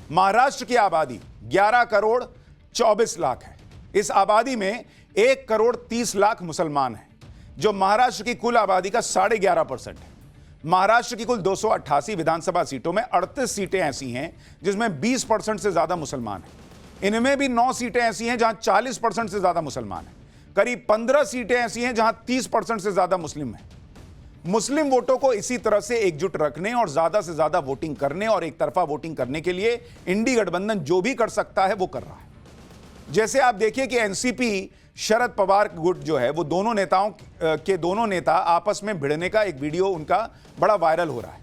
महाराष्ट्र की आबादी 11 करोड़ 24 लाख है। इस आबादी में 1 करोड़ 30 लाख मुसलमान हैं, जो महाराष्ट्र की कुल आबादी का 11.5% है। महाराष्ट्र की कुल 288 विधानसभा सीटों में 38 सीटें ऐसी हैं जिसमें 20% से ज्यादा मुसलमान हैं। इनमें भी 9 सीटें ऐसी हैं जहां 40% से ज्यादा मुसलमान हैं। करीब 15 सीटें ऐसी हैं जहां 30% से ज्यादा मुस्लिम हैं। मुस्लिम वोटों को इसी तरह से एकजुट रखने और ज्यादा से ज्यादा वोटिंग करने और एक तरफा वोटिंग करने के लिए इंडी गठबंधन जो भी कर सकता है वो कर रहा है। जैसे आप देखिए कि एनसीपी शरद पवार गुट जो है वो दोनों नेता आपस में भिड़ने का एक वीडियो उनका बड़ा वायरल हो रहा है।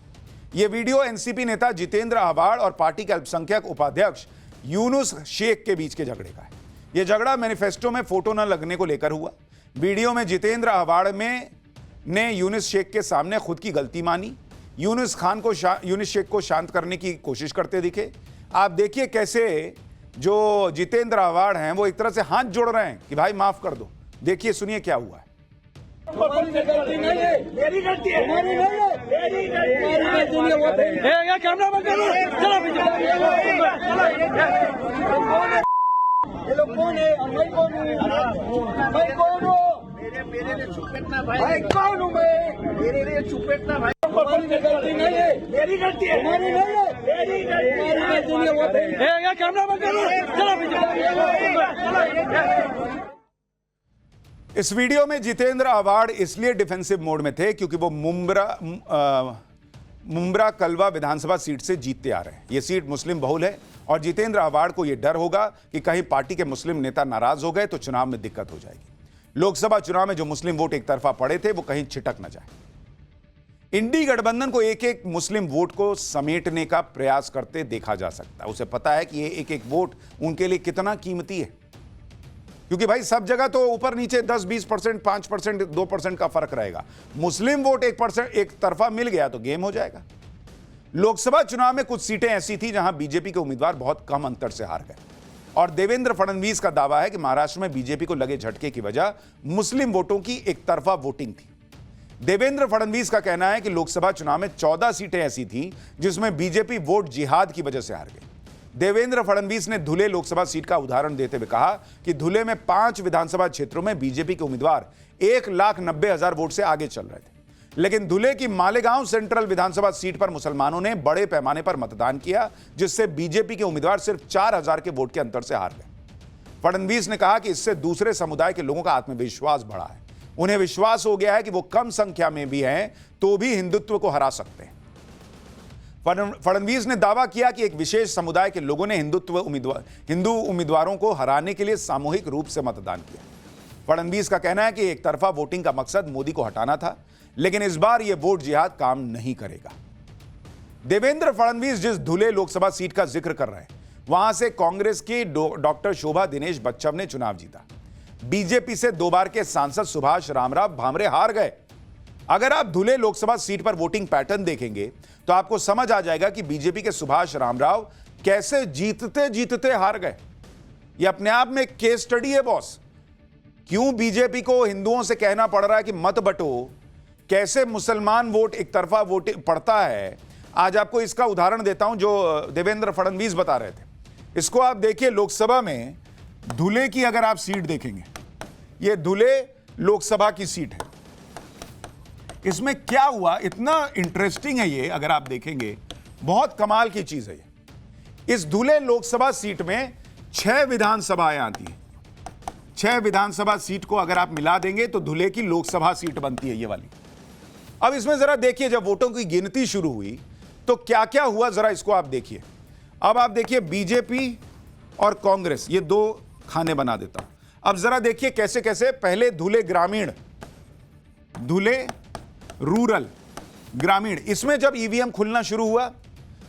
यह वीडियो एनसीपी नेता जितेंद्र आव्हाड और पार्टी के अल्पसंख्यक उपाध्यक्ष यूनुस शेख के बीच के झगड़े का है। यह झगड़ा मैनिफेस्टो में फोटो न लगने को लेकर हुआ। वीडियो में जितेंद्र आव्हाड ने यूनुस शेख के सामने खुद की गलती मानी, यूनुस शेख को शांत करने की कोशिश करते दिखे। आप देखिए कैसे जो जितेंद्र आव्हाड हैं वो एक तरह से हाथ जोड़ रहे हैं कि भाई माफ कर दो। देखिए, सुनिए क्या हुआ है। मेरी गलती है, हमारी नहीं है, मेरी गलती है। कैमरा बंद करो, चलो ये लोग कौन है? मैं कौन हूँ? मैं कौन हूँ? मेरे लिए चुपेटना भाई कौन हूँ मैं? मेरे लिए चुपेटना भाई। हमारी गलती नहीं है, मेरी गलती है, हमारी नहीं है, मेरी गलती है। कैमरा बंद करो, चलो। इस वीडियो में जितेंद्र आव्हाड इसलिए डिफेंसिव मोड में थे क्योंकि वो मुंब्रा कलवा विधानसभा सीट से जीतते आ रहे हैं। यह सीट मुस्लिम बहुल है और जितेंद्र आव्हाड को यह डर होगा कि कहीं पार्टी के मुस्लिम नेता नाराज हो गए तो चुनाव में दिक्कत हो जाएगी। लोकसभा चुनाव में जो मुस्लिम वोट एक तरफा पड़े थे वो कहीं छिटक न जाए। इंडी गठबंधन को एक एक मुस्लिम वोट को समेटने का प्रयास करते देखा जा सकता है। उसे पता है कि ये एक एक वोट उनके लिए कितना कीमती है, क्योंकि भाई सब जगह तो ऊपर नीचे 10-20%, 5%, 2% का फर्क रहेगा। मुस्लिम वोट 1% एक तरफा मिल गया तो गेम हो जाएगा। लोकसभा चुनाव में कुछ सीटें ऐसी थी जहां बीजेपी के उम्मीदवार बहुत कम अंतर से हार गए और देवेंद्र फडणवीस का दावा है कि महाराष्ट्र में बीजेपी को लगे झटके की वजह मुस्लिम वोटों की एक तरफा वोटिंग थी। देवेंद्र फडणवीस का कहना है कि लोकसभा चुनाव में 14 सीटें ऐसी थी जिसमें बीजेपी वोट जिहाद की वजह से हार गई। देवेंद्र फडणवीस ने धुले लोकसभा सीट का उदाहरण देते हुए कहा कि धुले में 5 विधानसभा क्षेत्रों में बीजेपी के उम्मीदवार 1,90,000 वोट से आगे चल रहे थे, लेकिन धुले की मालेगांव सेंट्रल विधानसभा सीट पर मुसलमानों ने बड़े पैमाने पर मतदान किया, जिससे बीजेपी के उम्मीदवार सिर्फ 4,000 के वोट के अंतर से हार गए। फडणवीस ने कहा कि इससे दूसरे समुदाय के लोगों का आत्मविश्वास बढ़ा है। उन्हें विश्वास हो गया है कि वो कम संख्या में भी हैं तो भी हिंदुत्व को हरा सकते हैं। फडणवीस ने दावा किया कि एक विशेष समुदाय के लोगों ने हिंदू उम्मीदवारों को हराने के लिए सामूहिक रूप से मतदान किया। फडणवीस का कहना है कि एक तरफा वोटिंग का मकसद मोदी को हटाना था, लेकिन इस बार यह वोट जिहाद काम नहीं करेगा। देवेंद्र फडणवीस जिस धुले लोकसभा सीट का जिक्र कर रहे हैं वहां से कांग्रेस की डॉक्टर शोभा दिनेश बच्चव ने चुनाव जीता। बीजेपी से 2 बार के सांसद सुभाष रामराव भामरे हार गए। अगर आप धुले लोकसभा सीट पर वोटिंग पैटर्न देखेंगे तो आपको समझ आ जाएगा कि बीजेपी के सुभाष रामराव कैसे जीतते जीतते हार गए। यह अपने आप में केस स्टडी है बॉस। क्यों बीजेपी को हिंदुओं से कहना पड़ रहा है कि मत बटो, कैसे मुसलमान वोट एक तरफा वोट पड़ता है, आज आपको इसका उदाहरण देता हूं जो देवेंद्र फडणवीस बता रहे थे। इसको आप देखिए, लोकसभा में धुले की अगर आप सीट देखेंगे, यह धुले लोकसभा की सीट है। इसमें क्या हुआ, इतना इंटरेस्टिंग है ये, अगर आप देखेंगे बहुत कमाल की चीज है ये। इस धुले लोकसभा सीट में 6 विधानसभाएं आती हैं। 6 विधानसभा सीट को अगर आप मिला देंगे तो धुले की लोकसभा सीट बनती है ये वाली। अब इसमें जरा देखिए, जब वोटों की गिनती शुरू हुई तो क्या क्या हुआ, जरा इसको आप देखिए। अब आप देखिए बीजेपी और कांग्रेस, ये 2 खाने बना देता हूं। अब जरा देखिए कैसे कैसे पहले धुले ग्रामीण, धुले रूरल, ग्रामीण, इसमें जब ईवीएम खुलना शुरू हुआ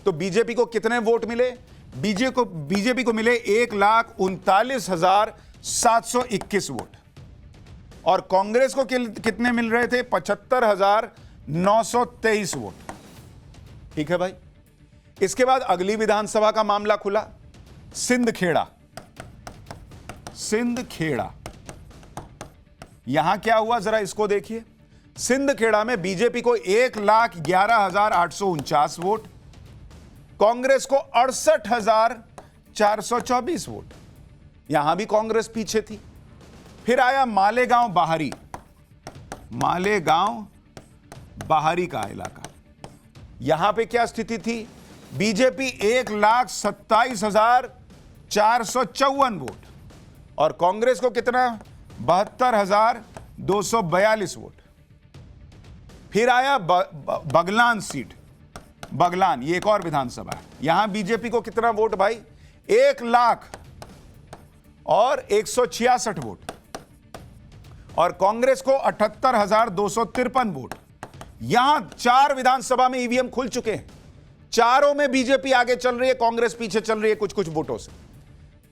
तो बीजेपी को कितने वोट मिले? बीजेपी को मिले 1,39,721 वोट और कांग्रेस को कितने मिल रहे थे? 75,923 वोट। ठीक है भाई। इसके बाद अगली विधानसभा का मामला खुला, सिंदखेड़ा। यहां क्या हुआ जरा इसको देखिए। सिंदखेड़ा में बीजेपी को 1,11,849 वोट कांग्रेस को 68,424 वोट, यहां भी कांग्रेस पीछे थी। फिर आया मालेगांव बाहरी का इलाका, यहां पे क्या स्थिति थी? बीजेपी 1,27,454 वोट और कांग्रेस को कितना? 72,242 वोट। फिर आया बगलान सीट, बगलान, ये एक और विधानसभा है। यहां बीजेपी को कितना वोट भाई? 1,01,66 वोट और कांग्रेस को 78,253 वोट। यहां 4 विधानसभा में ईवीएम खुल चुके हैं, चारों में बीजेपी आगे चल रही है, कांग्रेस पीछे चल रही है कुछ कुछ वोटों से।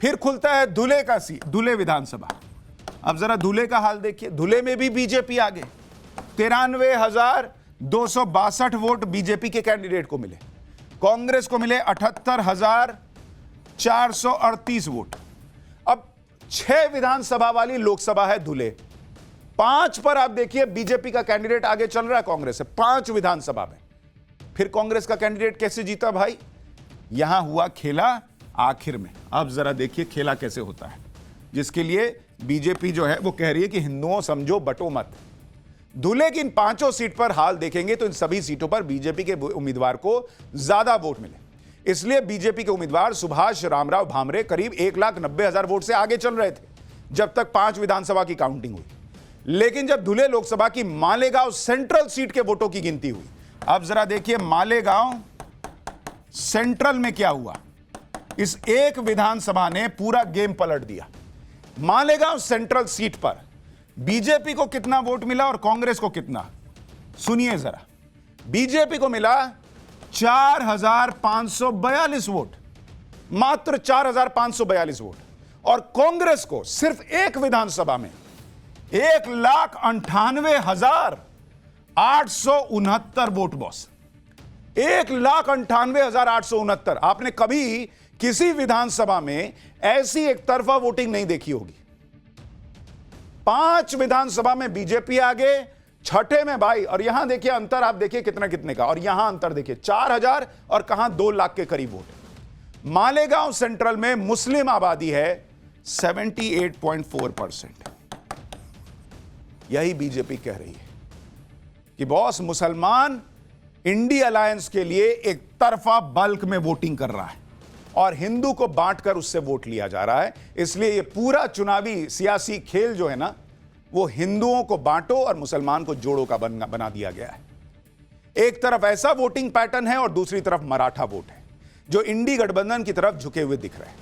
फिर खुलता है धुले का सीट, धुले विधानसभा। अब जरा धुले का हाल देखिए, धुले में भी बीजेपी आगे, 93,262 वोट बीजेपी के कैंडिडेट को मिले, कांग्रेस को मिले 78,438 वोट। अब 6 विधानसभा वाली लोकसभा है धुले, 5 पर आप देखिए बीजेपी का कैंडिडेट आगे चल रहा है कांग्रेस से, 5 विधानसभा में। फिर कांग्रेस का कैंडिडेट कैसे जीता भाई? यहां हुआ खेला आखिर में। अब जरा देखिए खेला कैसे होता है, जिसके लिए बीजेपी जो है वो कह रही है कि हिंदुओं समझो बटो मत। धुले की इन 5 सीट पर हाल देखेंगे तो इन सभी सीटों पर बीजेपी के उम्मीदवार को ज्यादा वोट मिले, इसलिए बीजेपी के उम्मीदवार सुभाष रामराव भामरे करीब 1,90,000 वोट से आगे चल रहे थे जब तक 5 विधानसभा की काउंटिंग हुई। लेकिन जब धुले लोकसभा की मालेगांव सेंट्रल सीट के वोटों की गिनती हुई, अब जरा देखिए मालेगांव सेंट्रल में क्या हुआ। इस एक विधानसभा ने पूरा गेम पलट दिया। मालेगांव सेंट्रल सीट पर बीजेपी को कितना वोट मिला और कांग्रेस को कितना? सुनिए जरा। बीजेपी को मिला 4,542 वोट, मात्र 4,542 वोट, और कांग्रेस को सिर्फ एक विधानसभा में 1,98,869 वोट बॉस, 1,98,869। आपने कभी किसी विधानसभा में ऐसी एक तरफा वोटिंग नहीं देखी होगी। 5 विधानसभा में बीजेपी आगे, 6ठे में भाई, और यहां देखिए अंतर, आप देखिए कितना कितने का, और यहां अंतर देखिए 4,000 और कहां 2 लाख के करीब वोट। मालेगांव सेंट्रल में मुस्लिम आबादी है 78.4%। यही बीजेपी कह रही है कि बॉस मुसलमान इंडी अलायंस के लिए एक तरफा बल्क में वोटिंग कर रहा है और हिंदू को बांटकर उससे वोट लिया जा रहा है। इसलिए ये पूरा चुनावी सियासी खेल जो है ना, वो हिंदुओं को बांटो और मुसलमान को जोड़ो का बना दिया गया है। एक तरफ ऐसा वोटिंग पैटर्न है और दूसरी तरफ मराठा वोट है जो इंडी गठबंधन की तरफ झुके हुए दिख रहे हैं।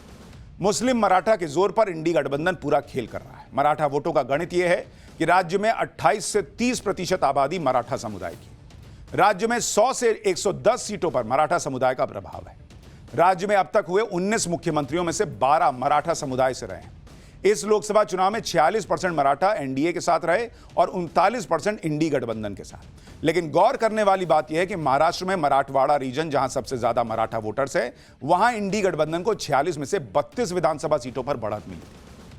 मुस्लिम मराठा के जोर पर इंडी गठबंधन पूरा खेल कर रहा है। मराठा वोटों का गणित यह है कि राज्य में 28 से 30% आबादी मराठा समुदाय की, राज्य में 100 से 110 सीटों पर मराठा समुदाय का प्रभाव है। राज्य में अब तक हुए 19 मुख्यमंत्रियों में से 12 मराठा समुदाय से रहे हैं। इस लोकसभा चुनाव में 46% मराठा एनडीए के साथ रहे और 39% इंडी गठबंधन के साथ। लेकिन गौर करने वाली बात यह है कि महाराष्ट्र में मराठवाड़ा रीजन, जहां सबसे ज्यादा मराठा वोटर्स है, वहां इंडी गठबंधन को 46 में से 32 विधानसभा सीटों पर बढ़त मिली थी।